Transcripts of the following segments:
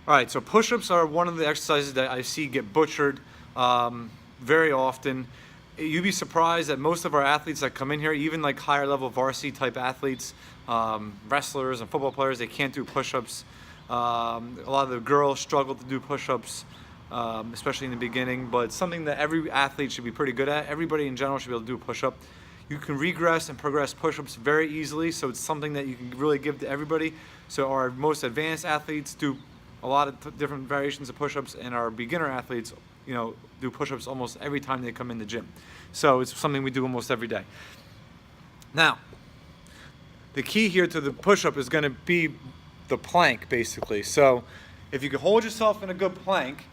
All right, so push-ups are one of the exercises that I see get butchered very often. You'd be surprised that most of our athletes that come in here, even like higher level varsity type athletes, wrestlers and football players, they can't do push-ups. A lot of the girls struggle to do push-ups, especially in the beginning, but it's something that every athlete should be pretty good at. Everybody in general should be able to do a push-up. You can regress and progress push-ups very easily, so it's something that you can really give to everybody. So our most advanced athletes do a lot of different variations of push-ups, and our beginner athletes, do push-ups almost every time they come in the gym. So it's something we do almost every day. Now, the key here to the push-up is going to be the plank, basically. So if you can hold yourself in a good plank,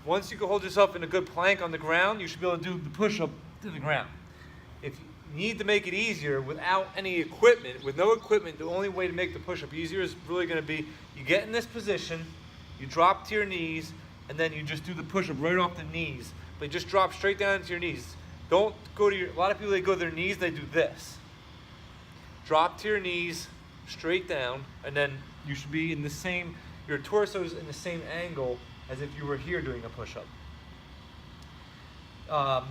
once you can hold yourself in a good plank on the ground, you should be able to do the push-up to the ground. If you need to make it easier without any equipment, with no equipment, the only way to make the push-up easier is really going to be you get in this position, you drop to your knees, and then you just do the push-up right off the knees. But you just drop straight down to your knees. Don't go to a lot of people, they go to their knees, they do this. Drop to your knees, straight down, and then you should be in the same, your torso's in the same angle as if you were here doing a push-up.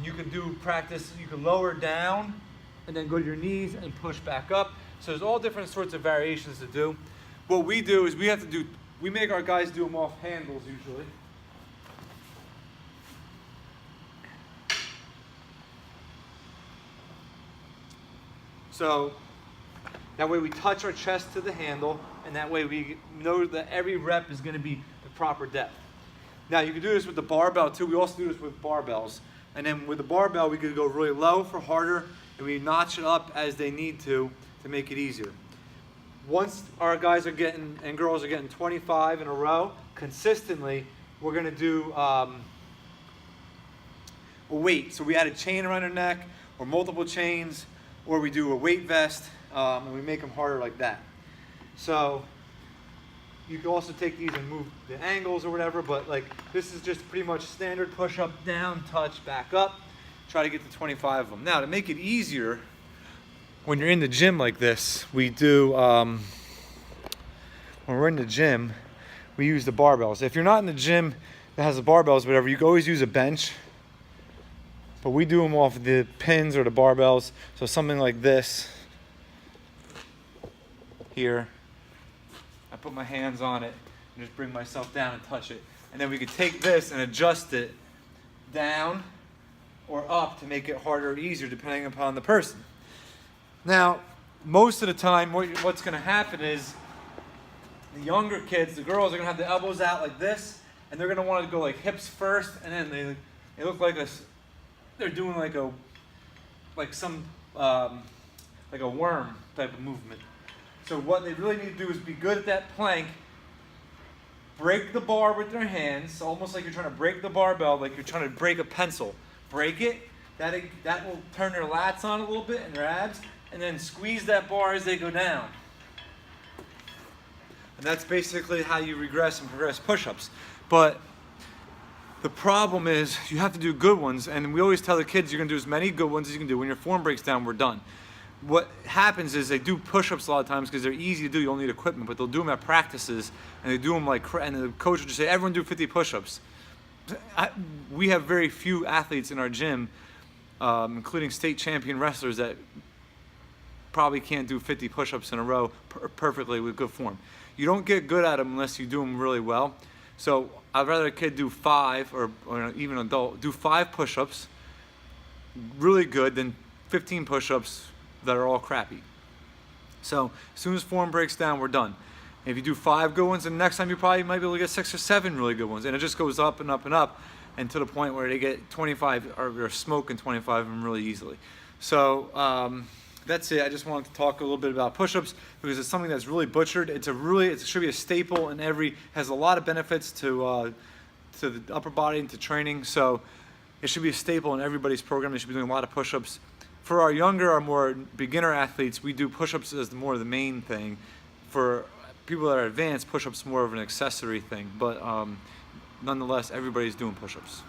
You can do practice, you can lower down, and then go to your knees and push back up. So there's all different sorts of variations to do. What we do is we make our guys do them off handles usually. So that way we touch our chest to the handle, and that way we know that every rep is going to be the proper depth. Now you can do this with the barbell too. We also do this with barbells. And then with the barbell, we could go really low for harder, and we notch it up as they need to make it easier. Once our guys are getting, and girls are getting 25 in a row consistently, we're going to do a weight. So we add a chain around their neck, or multiple chains, or we do a weight vest, and we make them harder like that. So you can also take these and move the angles or whatever, but like this is just pretty much standard push-up, down, touch, back up. Try to get to 25 of them. Now to make it easier, when you're in the gym like this, we do, when we're in the gym, we use the barbells. If you're not in the gym that has the barbells, whatever, you can always use a bench, but we do them off the pins or the barbells. So something like this here. I put my hands on it and just bring myself down and touch it. And then we could take this and adjust it down or up to make it harder or easier depending upon the person. Now, most of the time, what's going to happen is the younger kids, the girls, are going to have the elbows out like this, and they're going to want to go like hips first, and then they look like they're doing like a worm type of movement. So what they really need to do is be good at that plank, break the bar with their hands, almost like you're trying to break the barbell, like you're trying to break a pencil. Break it, that will turn their lats on a little bit and their abs, and then squeeze that bar as they go down. And that's basically how you regress and progress push-ups. But the problem is you have to do good ones, and we always tell the kids you're going to do as many good ones as you can do. When your form breaks down, we're done. What happens is they do push-ups a lot of times because they're easy to do. You don't need equipment, but they'll do them at practices, and they do them and the coach will just say, everyone do 50 push-ups. We have very few athletes in our gym, including state champion wrestlers, that probably can't do 50 push-ups in a row perfectly with good form. You don't get good at them unless you do them really well. So I'd rather a kid do 5, or even an adult, do 5 push-ups really good than 15 push-ups that are all crappy. So as soon as form breaks down, we're done. If you do 5 good ones, and next time you probably might be able to get 6 or 7 really good ones. And it just goes up and up and up, and to the point where they get 25, or they're smoking 25 of them really easily. So that's it. I just wanted to talk a little bit about push-ups because it's something that's really butchered. It should be a staple in has a lot of benefits to the upper body and to training. So it should be a staple in everybody's program. They should be doing a lot of push-ups. For our younger, our more beginner athletes, we do push-ups as more of the main thing. For people that are advanced, push-ups more of an accessory thing. But nonetheless, everybody's doing push-ups.